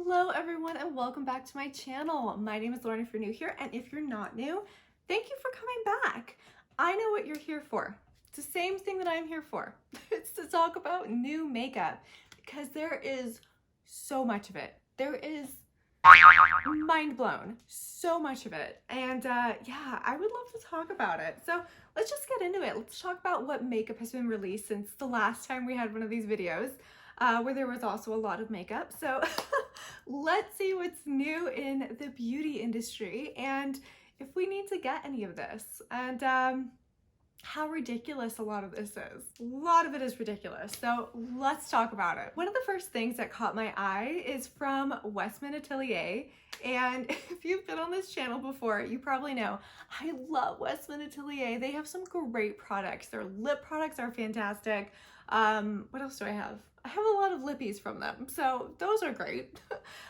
Hello everyone and welcome back to my channel. My name is Lauren if you're new here, and if you're not new, thank you for coming back. I know what you're here for. It's the same thing that I'm here for. It's to talk about new makeup because there is so much of it. There is mind blown, so much of it. And yeah, I would love to talk about it. So let's just get into it. Let's talk about what makeup has been released since the last time we had one of these videos. Where there was also a lot of makeup. So let's see what's new in the beauty industry and if we need to get any of this, and how ridiculous a lot of this is. A lot of it is ridiculous. So let's talk about it. One of the first things that caught my eye is from Westman Atelier. And if you've been on this channel before, you probably know I love Westman Atelier. They have some great products. Their lip products are fantastic. What else do I have? I have a lot of lippies from them, so those are great.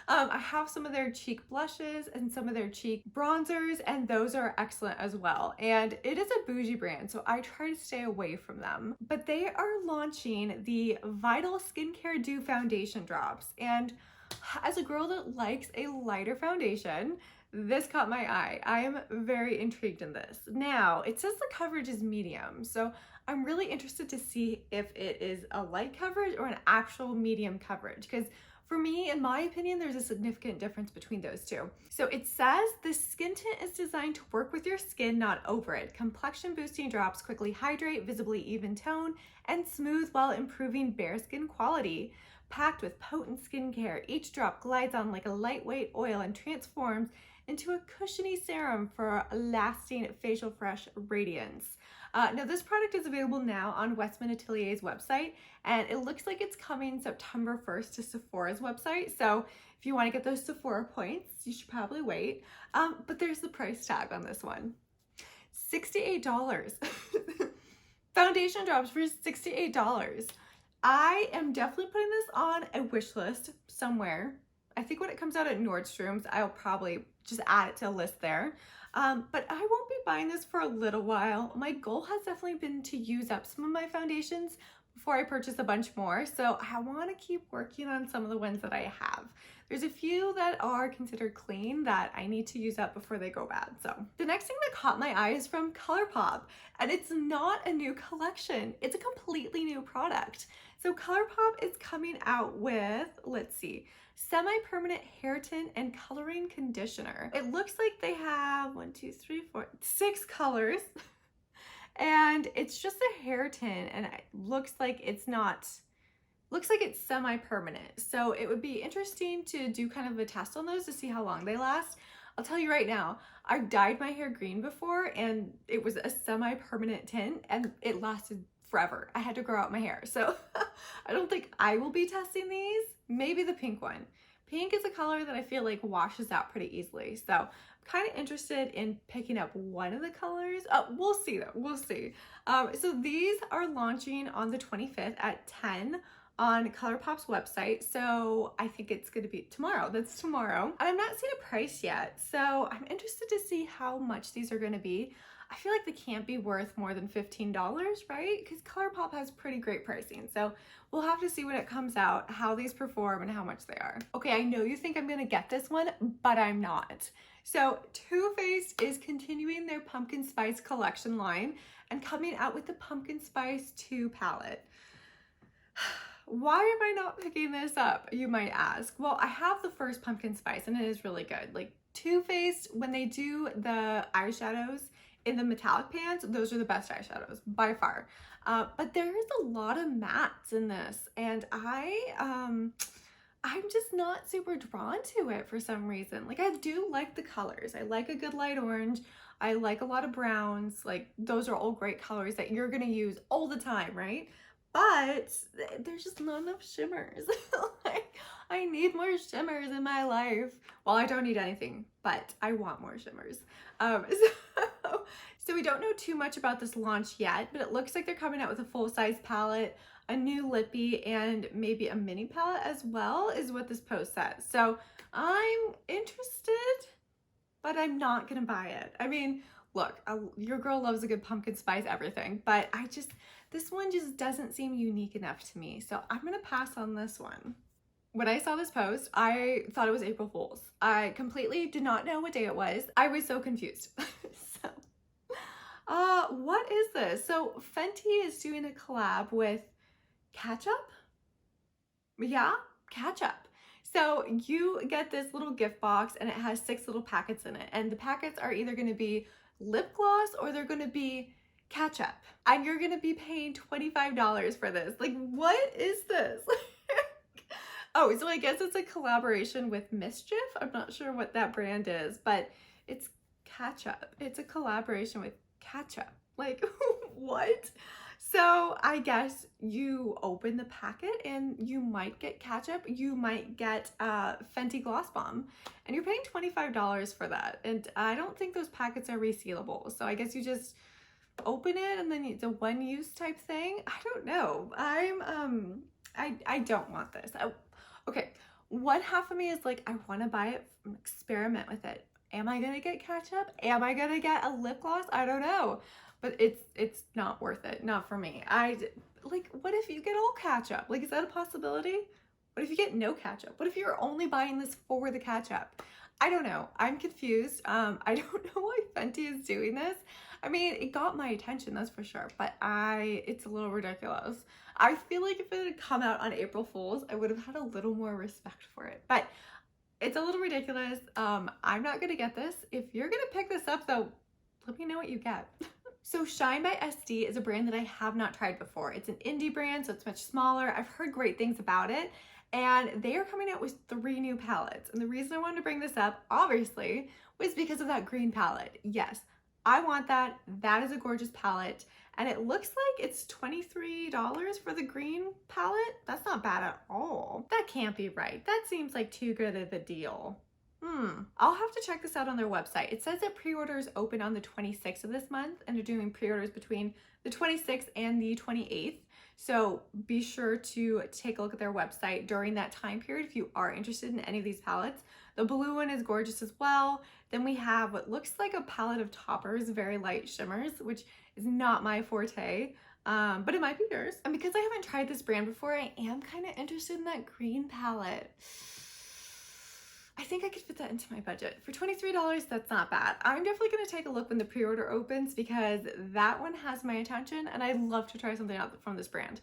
I have some of their cheek blushes and some of their cheek bronzers, and those are excellent as well. And it is a bougie brand, so I try to stay away from them. But they are launching the Vital Skincare Dew Foundation Drops, and as a girl that likes a lighter foundation, this caught my eye. I am very intrigued in this. Now, it says the coverage is medium, so I'm really interested to see if it is a light coverage or an actual medium coverage, because for me, in my opinion, there's a significant difference between those two. So it says the skin tint is designed to work with your skin, not over it. Complexion boosting drops quickly hydrate, visibly even tone, and smooth while improving bare skin quality. Packed with potent skincare, each drop glides on like a lightweight oil and transforms into a cushiony serum for lasting facial fresh radiance. Now this product is available now on Westman Atelier's website, and it looks like it's coming September 1st to Sephora's website. So if you want to get those Sephora points, you should probably wait. But there's the price tag on this one. $68. Foundation drops for $68. I am definitely putting this on a wish list somewhere. I think when it comes out at Nordstrom's, I'll probably just add it to a list there. But I won't be buying this for a little while. My goal has definitely been to use up some of my foundations before I purchase a bunch more. So I want to keep working on some of the ones that I have. There's a few that are considered clean that I need to use up before they go bad. So the next thing that caught my eye is from Colourpop, and it's not a new collection. It's a completely new product. So Colourpop is coming out with, let's see, semi-permanent hair tint and coloring conditioner. It looks like they have 6 colors and it's just a hair tint, and it looks like it's semi-permanent. So it would be interesting to do kind of a test on those to see how long they last. I'll tell you right now, I've dyed my hair green before and it was a semi-permanent tint and it lasted forever. I had to grow out my hair. So I don't think I will be testing these. Maybe the pink one. Pink is a color that I feel like washes out pretty easily. So I'm kind of interested in picking up one of the colors. We'll see though, we'll see. So these are launching on the 25th at 10 on Colourpop's website. So I think it's gonna be tomorrow. That's tomorrow. And I'm not seeing a price yet. So I'm interested to see how much these are gonna be. I feel like they can't be worth more than $15, right? Because Colourpop has pretty great pricing. So we'll have to see when it comes out how these perform and how much they are. Okay, I know you think I'm gonna get this one, but I'm not. So Too Faced is continuing their pumpkin spice collection line and coming out with the pumpkin spice 2 palette. Why am I not picking this up, you might ask? Well, I have the first pumpkin spice and it is really good. Like Too Faced, when they do the eyeshadows in the metallic pans, those are the best eyeshadows by far. But there is a lot of mattes in this, and I'm just not super drawn to it for some reason. Like I do like the colors. I like a good light orange. I like a lot of browns. Like those are all great colors that you're gonna use all the time, right? But there's just not enough shimmers. Like, I need more shimmers in my life. Well, I don't need anything, but I want more shimmers. So we don't know too much about this launch yet, but it looks like they're coming out with a full-size palette, a new lippy, and maybe a mini palette as well, is what this post says. So I'm interested, but I'm not gonna buy it. I mean, look, your girl loves a good pumpkin spice everything, but this one just doesn't seem unique enough to me. So I'm gonna pass on this one. When I saw this post, I thought it was April Fool's. I completely did not know what day it was. I was so confused. So, what is this? So Fenty is doing a collab with ketchup? Yeah, ketchup. So you get this little gift box and it has 6 little packets in it. And the packets are either going to be lip gloss or they're going to be ketchup. And you're going to be paying $25 for this. Like, what is this? Oh, so I guess it's a collaboration with Mischief. I'm not sure what that brand is, but it's ketchup. It's a collaboration with ketchup. Like, what? So I guess you open the packet and you might get ketchup. You might get Fenty Gloss Bomb, and you're paying $25 for that. And I don't think those packets are resealable. So I guess you just open it and then it's a one-use type thing. I don't know. I don't want this. Okay, one half of me is like, I want to buy it, experiment with it. Am I gonna get ketchup? Am I gonna get a lip gloss? I don't know, but it's not worth it. Not for me. Like, what if you get all ketchup? Like, is that a possibility? What if you get no ketchup? What if you're only buying this for the ketchup? I don't know. I'm confused. I don't know why Fenty is doing this. I mean, it got my attention, that's for sure, but it's a little ridiculous. I feel like if it had come out on April Fool's, I would have had a little more respect for it, but it's a little ridiculous. I'm not gonna get this. If you're gonna pick this up though, let me know what you get. So Shine by SD is a brand that I have not tried before. It's an indie brand, so it's much smaller. I've heard great things about it, and they are coming out with 3 new palettes. And the reason I wanted to bring this up, obviously, was because of that green palette. Yes, I want that. That is a gorgeous palette. And it looks like it's $23 for the green palette. That's not bad at all. That can't be right. That seems like too good of a deal. I'll have to check this out on their website. It says that pre-orders open on the 26th of this month, and they're doing pre-orders between the 26th and the 28th. So be sure to take a look at their website during that time period if you are interested in any of these palettes. The blue one is gorgeous as well. Then we have what looks like a palette of toppers, very light shimmers, which is not my forte, but it might be yours. And because I haven't tried this brand before, I am kind of interested in that green palette. I think I could fit that into my budget. For $23, that's not bad. I'm definitely gonna take a look when the pre-order opens because that one has my attention and I'd love to try something out from this brand.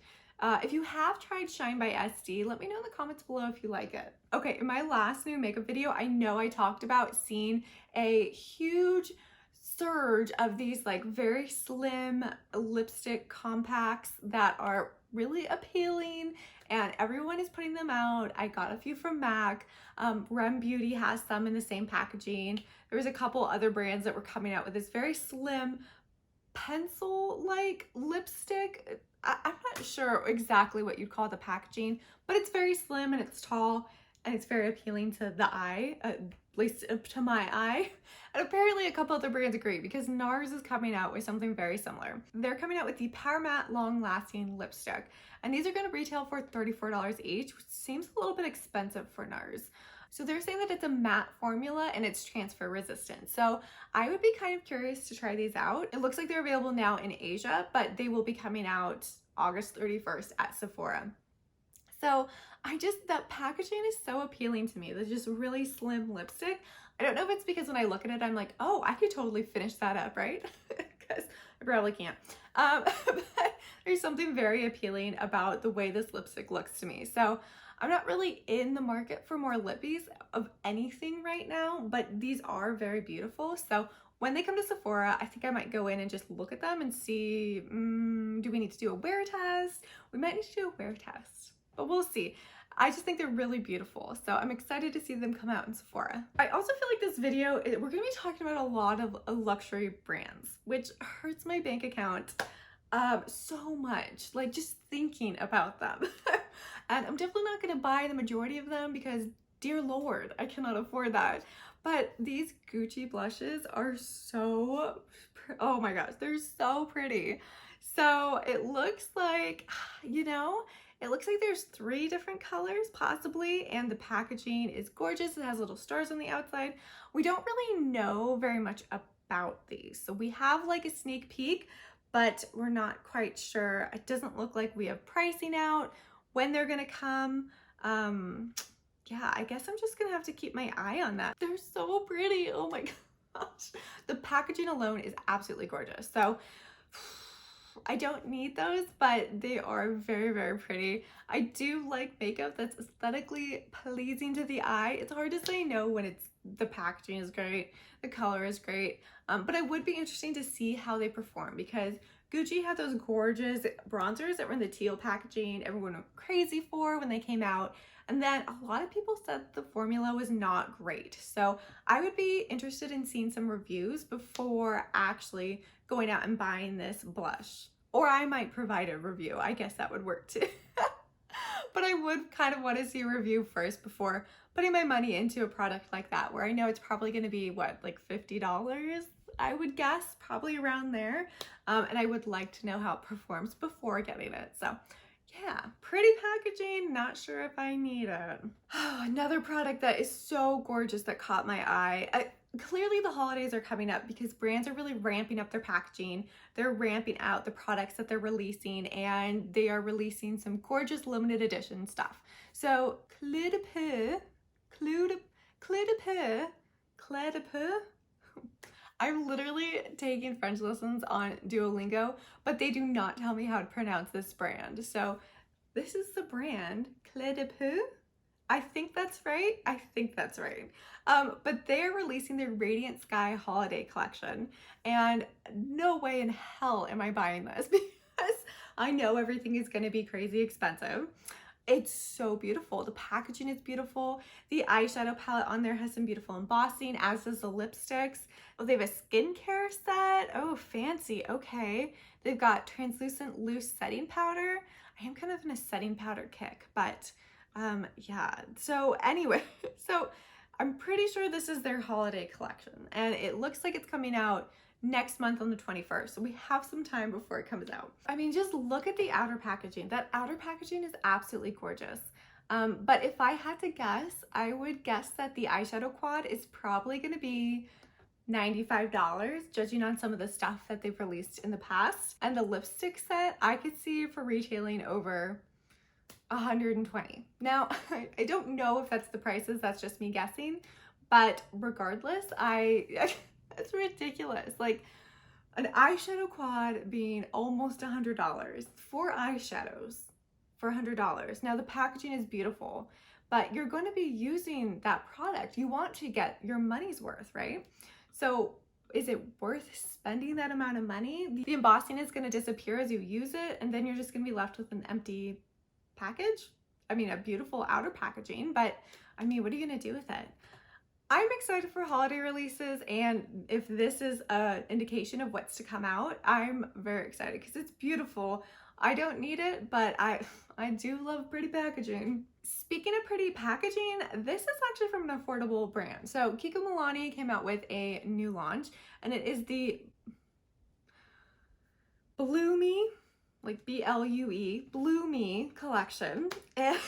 If you have tried Shine by SD, let me know in the comments below if you like it. Okay, in my last new makeup video, I know I talked about seeing a huge surge of these like very slim lipstick compacts that are really appealing and everyone is putting them out. I got a few from MAC. Rem Beauty has some in the same packaging. There was a couple other brands that were coming out with this very slim pencil-like lipstick. I'm not sure exactly what you'd call the packaging, but it's very slim and it's tall and it's very appealing to the eye, at least to my eye. And apparently a couple other brands agree because NARS is coming out with something very similar. They're coming out with the Power Matte Long Lasting Lipstick, and these are going to retail for $34 each, which seems a little bit expensive for NARS. So they're saying that it's a matte formula and it's transfer resistant. So I would be kind of curious to try these out. It looks like they're available now in Asia, but they will be coming out August 31st at Sephora. So that packaging is so appealing to me. There's just really slim lipstick. I don't know if it's because when I look at it, I'm like, oh, I could totally finish that up, right? Because I probably can't. But there's something very appealing about the way this lipstick looks to me. So I'm not really in the market for more lippies of anything right now, but these are very beautiful. So when they come to Sephora, I think I might go in and just look at them and see, do we need to do a wear test? We might need to do a wear test, but we'll see. I just think they're really beautiful. So I'm excited to see them come out in Sephora. I also feel like this video, we're gonna be talking about a lot of luxury brands, which hurts my bank account so much, like just thinking about them. And I'm definitely not gonna buy the majority of them because dear Lord, I cannot afford that. But these Gucci blushes are so, oh my gosh, they're so pretty. So it looks like, it looks like there's 3 different colors possibly, and the packaging is gorgeous. It has little stars on the outside. We don't really know very much about these. So we have like a sneak peek, but we're not quite sure. It doesn't look like we have pricing out, when they're gonna come. Yeah, I guess I'm just gonna have to keep my eye on that. They're so pretty. Oh my gosh. The packaging alone is absolutely gorgeous. So I don't need those, but they are very, very pretty. I do like makeup that's aesthetically pleasing to the eye. It's hard to say no when it's the packaging is great, the color is great, but it would be interesting to see how they perform because Gucci had those gorgeous bronzers that were in the teal packaging everyone went crazy for when they came out. And then a lot of people said the formula was not great. So I would be interested in seeing some reviews before actually going out and buying this blush. Or I might provide a review. I guess that would work too. But I would kind of want to see a review first before putting my money into a product like that, where I know it's probably going to be, what, like $50? I would guess, probably around there. And I would like to know how it performs before getting it. So yeah, pretty packaging, not sure if I need it. Oh, another product that is so gorgeous that caught my eye. Clearly the holidays are coming up because brands are really ramping up their packaging. They're ramping out the products that they're releasing, and they are releasing some gorgeous limited edition stuff. So Cloudepeu, I'm literally taking French lessons on Duolingo, but they do not tell me how to pronounce this brand. So this is the brand Cloudepeu. I think that's right. I think that's right. But they're releasing their Radiant Sky holiday collection, and no way in hell am I buying this because I know everything is going to be crazy expensive. It's so beautiful. The packaging is beautiful. The eyeshadow palette on there has some beautiful embossing, as does the lipsticks. Oh, they have a skincare set. Oh, fancy. Okay. They've got translucent loose setting powder. I am kind of in a setting powder kick, but yeah. So anyway, so I'm pretty sure this is their holiday collection, and it looks like it's coming out next month on the 21st. So we have some time before it comes out. I mean, just look at the outer packaging. That outer packaging is absolutely gorgeous. But if I had to guess, I would guess that the eyeshadow quad is probably going to be $95, judging on some of the stuff that they've released in the past. And the lipstick set, I could see for retailing over $120. Now, I don't know if that's the prices, that's just me guessing, but regardless, it's ridiculous. Like an eyeshadow quad being almost $100, 4 eyeshadows for $100. Now the packaging is beautiful, but you're going to be using that product. You want to get your money's worth, right? So is it worth spending that amount of money? The embossing is going to disappear as you use it, and then you're just going to be left with an empty package. I mean, a beautiful outer packaging, but I mean, what are you going to do with it? I'm excited for holiday releases, and if this is an indication of what's to come out, I'm very excited because it's beautiful. I don't need it, but I do love pretty packaging. Speaking of pretty packaging, this is actually from an affordable brand. So Kiko Milano came out with a new launch, and it is the Bloomy, like B-L-U-E, Bloomy collection. And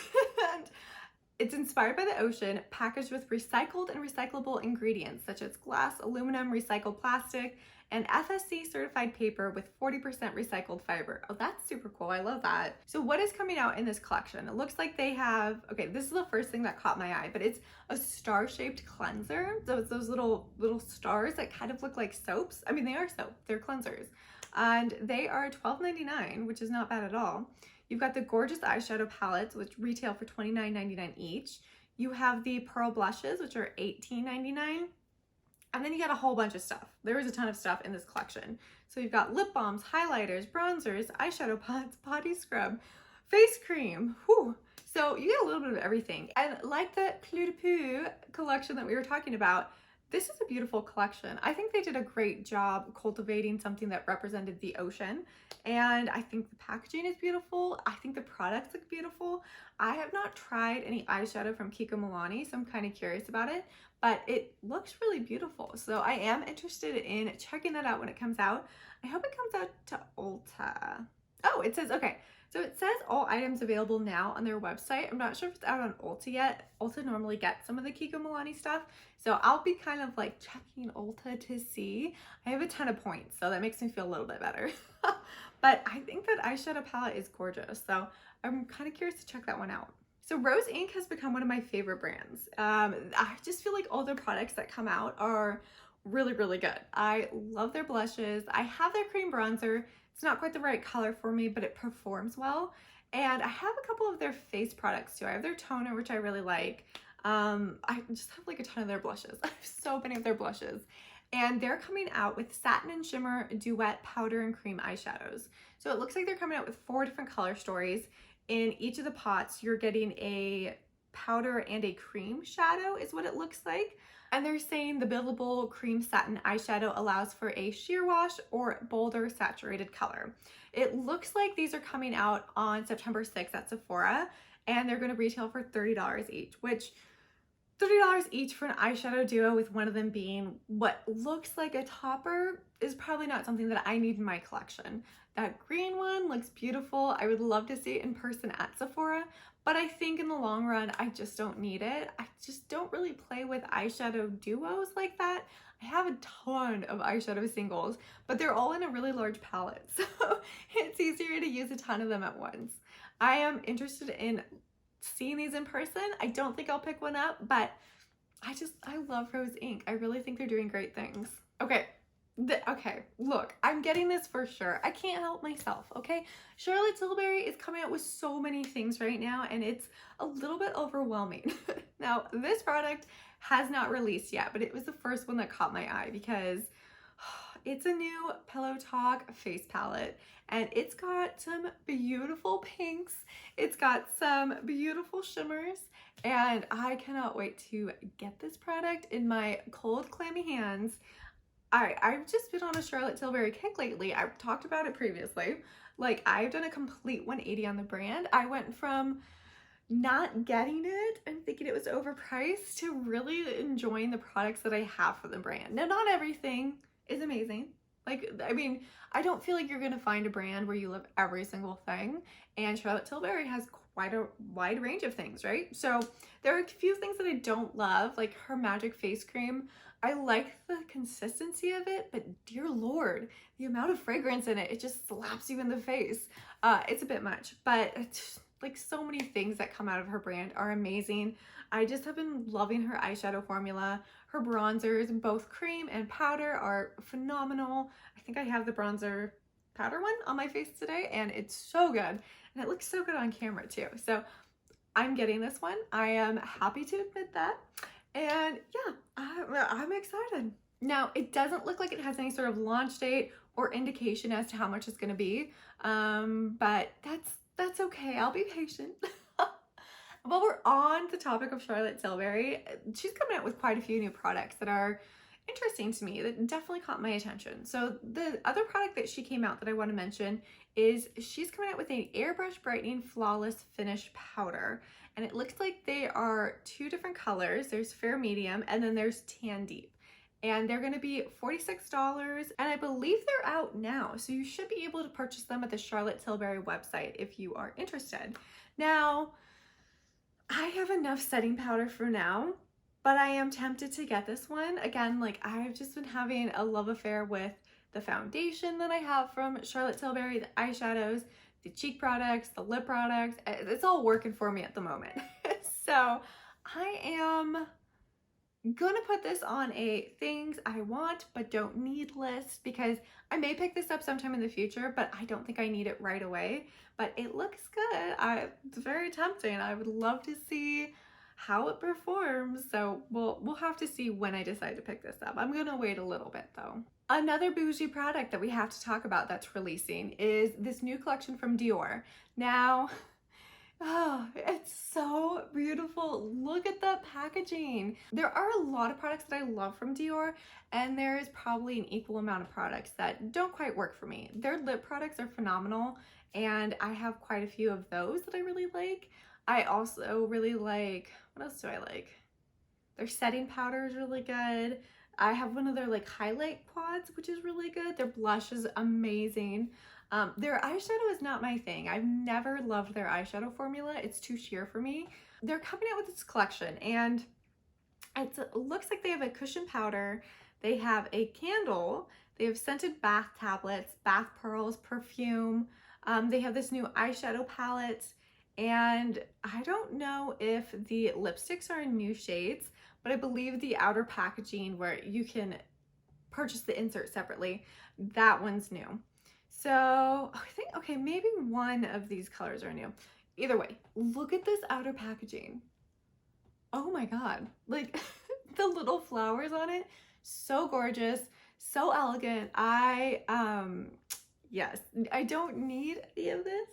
it's inspired by the ocean, packaged with recycled and recyclable ingredients such as glass, aluminum, recycled plastic, and FSC certified paper with 40% recycled fiber. Oh, that's super cool. I love that. So what is coming out in this collection? It looks like they have, okay, this is the first thing that caught my eye, but it's a star-shaped cleanser. So it's those little stars that kind of look like soaps. I mean, they are soap, they're cleansers. And they are $12.99, which is not bad at all. You've got the gorgeous eyeshadow palettes, which retail for $29.99 each. You have the pearl blushes, which are $18.99. And then you got a whole bunch of stuff. There is a ton of stuff in this collection. So you've got lip balms, highlighters, bronzers, eyeshadow pods, body scrub, face cream. Whew. So you get a little bit of everything. And like the Cloudepeu collection that we were talking about, this is a beautiful collection. I think they did a great job cultivating something that represented the ocean. And I think the packaging is beautiful. I think the products look beautiful. I have not tried any eyeshadow from Kiko Milano, so I'm kind of curious about it, but it looks really beautiful. So I am interested in checking that out when it comes out. I hope it comes out to Ulta. Oh, it says, okay. So it says all items available now on their website. I'm not sure if it's out on Ulta yet. Ulta normally gets some of the Kiko Milano stuff. So I'll be kind of like checking Ulta to see. I have a ton of points, so that makes me feel a little bit better. But I think that eyeshadow palette is gorgeous. So I'm kind of curious to check that one out. So Rose Inc. has become one of my favorite brands. I just feel like all their products that come out are really, really good. I love their blushes. I have their cream bronzer. It's not quite the right color for me, but it performs well. And I have a couple of their face products too. I have their toner, which I really like. I just have like a ton of their blushes. I have so many of their blushes. And they're coming out with Satin and Shimmer Duet Powder and Cream eyeshadows. So it looks like they're coming out with 4 different color stories. In each of the pots, you're getting a powder and a cream shadow is what it looks like. And they're saying the buildable cream satin eyeshadow allows for a sheer wash or bolder saturated color. It looks like these are coming out on September 6th at Sephora, and they're going to retail for $30 each, which $30 each for an eyeshadow duo with one of them being what looks like a topper is probably not something that I need in my collection. That green one looks beautiful. I would love to see it in person at Sephora, but I think in the long run, I just don't need it. I just don't really play with eyeshadow duos like that. I have a ton of eyeshadow singles, but they're all in a really large palette, so it's easier to use a ton of them at once. I am interested in seeing these in person. I don't think I'll pick one up, but I love Rose Inc. I really think they're doing great things. Okay, look, I'm getting this for sure. I can't help myself, okay? Charlotte Tilbury is coming out with so many things right now, and it's a little bit overwhelming. Now, this product has not released yet, but it was the first one that caught my eye because it's a new Pillow Talk face palette, and it's got some beautiful pinks. It's got some beautiful shimmers, and I cannot wait to get this product in my cold, clammy hands. I've just been on a Charlotte Tilbury kick lately. I've talked about it previously. Like, I've done a complete 180 on the brand. I went from not getting it and thinking it was overpriced to really enjoying the products that I have for the brand. Now, not everything is amazing. Like, I mean, I don't feel like you're gonna find a brand where you love every single thing, and Charlotte Tilbury has quite a wide range of things, right? So there are a few things that I don't love, like her Magic Face Cream. I like the consistency of it, but dear Lord, the amount of fragrance in it, it just slaps you in the face. It's a bit much, but it's like so many things that come out of her brand are amazing. I just have been loving her eyeshadow formula. Her bronzers, both cream and powder, are phenomenal. I think I have the bronzer powder one on my face today, and it's so good. And it looks so good on camera too. So I'm getting this one. I am happy to admit that. And yeah, I'm excited. Now, it doesn't look like it has any sort of launch date or indication as to how much it's going to be, but that's okay. I'll be patient. While we're on the topic of Charlotte Tilbury, she's coming out with quite a few new products that are interesting to me, that definitely caught my attention. So the other product that she came out that I want to mention is she's coming out with an Airbrush Brightening Flawless Finish Powder. And it looks like they are 2 different colors. There's Fair Medium, and then there's Tan Deep. And they're going to be $46, and I believe they're out now. So you should be able to purchase them at the Charlotte Tilbury website if you are interested. Now, I have enough setting powder for now, but I am tempted to get this one. Again, like, I've just been having a love affair with the foundation that I have from Charlotte Tilbury, the eyeshadows, the cheek products, the lip products. It's all working for me at the moment. So I am gonna put this on a things I want but don't need list, because I may pick this up sometime in the future, but I don't think I need it right away. But it looks good. It's very tempting. I would love to see how it performs. So we'll have to see when I decide to pick this up. I'm gonna wait a little bit though. Another bougie product that we have to talk about that's releasing is this new collection from Dior. Now, oh, it's so beautiful. Look at the packaging. There are a lot of products that I love from Dior, and there is probably an equal amount of products that don't quite work for me. Their lip products are phenomenal, and I have quite a few of those that I really like. I also really like, what else do I like? Their setting powder is really good. I have one of their like highlight quads, which is really good. Their blush is amazing. Their eyeshadow is not my thing. I've never loved their eyeshadow formula. It's too sheer for me. They're coming out with this collection, and it looks like they have a cushion powder. They have a candle. They have scented bath tablets, bath pearls, perfume. They have this new eyeshadow palette, And I don't know if the lipsticks are in new shades, but I believe the outer packaging where you can purchase the insert separately, that one's new. So I think, okay, maybe one of these colors are new. Either way, look at this outer packaging. Oh my God, like the little flowers on it, so gorgeous, so elegant. Yes, I don't need any of this.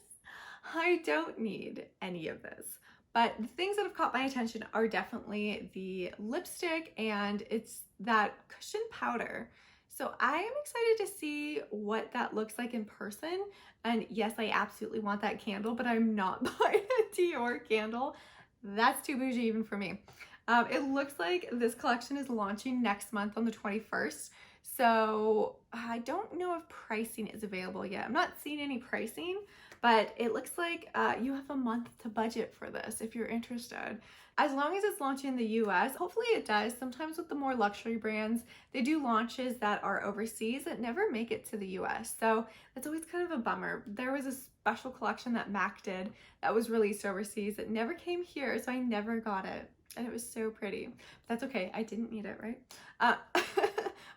I don't need any of this. But the things that have caught my attention are definitely the lipstick, and it's that cushion powder. So I am excited to see what that looks like in person. And yes, I absolutely want that candle, but I'm not buying a Dior candle. That's too bougie even for me. It looks like this collection is launching next month on the 21st. So I don't know if pricing is available yet. I'm not seeing any pricing, but it looks like you have a month to budget for this if you're interested. As long as it's launching in the US, hopefully it does. Sometimes with the more luxury brands, they do launches that are overseas that never make it to the US. So that's always kind of a bummer. There was a special collection that MAC did that was released overseas that never came here, so I never got it. And it was so pretty. But that's okay, I didn't need it, right?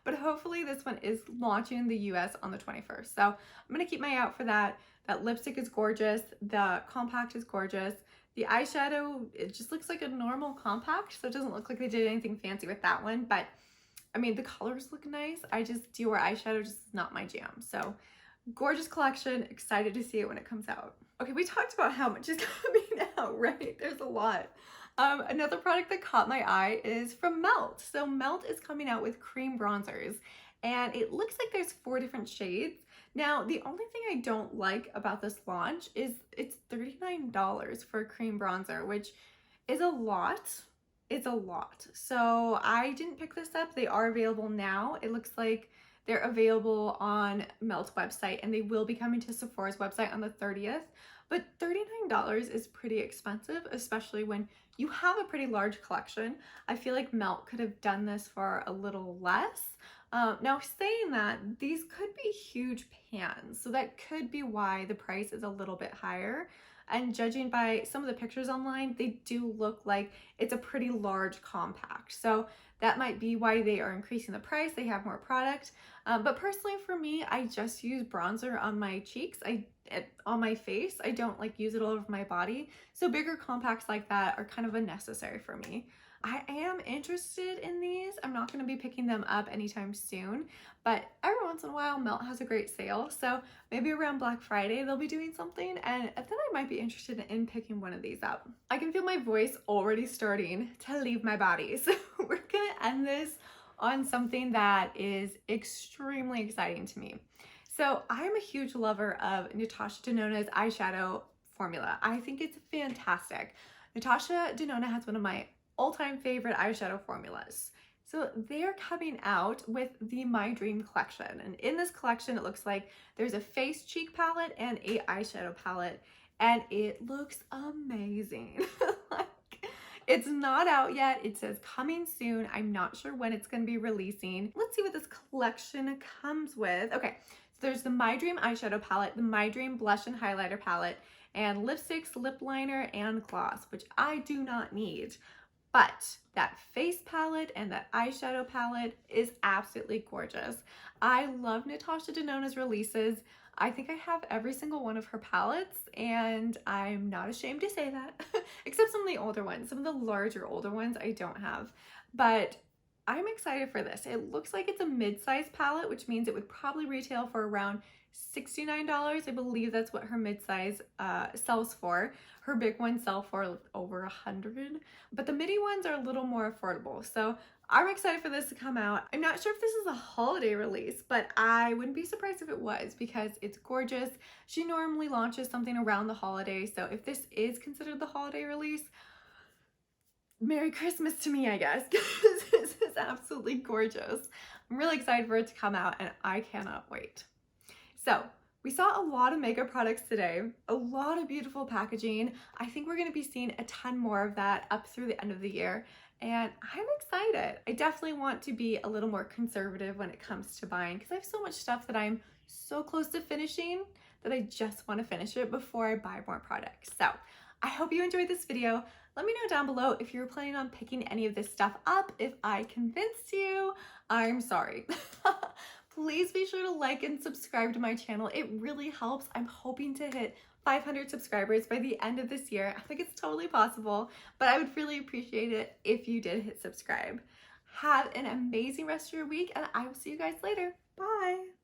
But hopefully this one is launching in the US on the 21st. So I'm gonna keep my eye out for that. That lipstick is gorgeous. The compact is gorgeous. The eyeshadow, it just looks like a normal compact, so it doesn't look like they did anything fancy with that one. But I mean, the colors look nice. Dior eyeshadow just is not my jam. So gorgeous collection, excited to see it when it comes out. Okay, we talked about how much is coming out, right? There's a lot. Another product that caught my eye is from Melt. So Melt is coming out with cream bronzers, and it looks like there's 4 different shades. Now, the only thing I don't like about this launch is it's $39 for a cream bronzer, which is a lot. It's a lot. So I didn't pick this up. They are available now. It looks like they're available on Melt's website, and they will be coming to Sephora's website on the 30th. But $39 is pretty expensive, especially when you have a pretty large collection. I feel like Melt could have done this for a little less. Now, saying that, these could be huge pans, so that could be why the price is a little bit higher. And judging by some of the pictures online, they do look like it's a pretty large compact. So that might be why they are increasing the price. They have more product. But personally for me, I just use bronzer on my cheeks, on my face. I don't like use it all over my body. So bigger compacts like that are kind of unnecessary for me. I am interested in these. I'm not going to be picking them up anytime soon, but every once in a while Melt has a great sale, so maybe around Black Friday they'll be doing something, and then I might be interested in picking one of these up. I can feel my voice already starting to leave my body, so we're going to end this on something that is extremely exciting to me. So I'm a huge lover of Natasha Denona's eyeshadow formula. I think it's fantastic. Natasha Denona has one of my all-time favorite eyeshadow formulas. So they're coming out with the My Dream collection. And in this collection, it looks like there's a face cheek palette and a eyeshadow palette, and it looks amazing. Like, it's not out yet. It says coming soon. I'm not sure when it's going to be releasing. Let's see what this collection comes with. Okay, so there's the My Dream eyeshadow palette, the My Dream blush and highlighter palette, and lipsticks, lip liner, and gloss, which I do not need. But that face palette and that eyeshadow palette is absolutely gorgeous. I love Natasha Denona's releases. I think I have every single one of her palettes, and I'm not ashamed to say that, except some of the older ones. Some of the larger older ones I don't have, but I'm excited for this. It looks like it's a mid-size palette, which means it would probably retail for around $69. I believe that's what her mid-size sells for. Her big ones sell for over $100, but the midi ones are a little more affordable. So I'm excited for this to come out. I'm not sure if this is a holiday release, but I wouldn't be surprised if it was, because it's gorgeous. She normally launches something around the holiday, so if this is considered the holiday release, Merry Christmas to me, I guess, because this is absolutely gorgeous. I'm really excited for it to come out, and I cannot wait. So we saw a lot of makeup products today, a lot of beautiful packaging. I think we're going to be seeing a ton more of that up through the end of the year, and I'm excited. I definitely want to be a little more conservative when it comes to buying, because I have so much stuff that I'm so close to finishing that I just want to finish it before I buy more products. So I hope you enjoyed this video. Let me know down below if you're planning on picking any of this stuff up. If I convinced you, I'm sorry. Please be sure to like and subscribe to my channel. It really helps. I'm hoping to hit 500 subscribers by the end of this year. I think it's totally possible, but I would really appreciate it if you did hit subscribe. Have an amazing rest of your week, and I will see you guys later. Bye.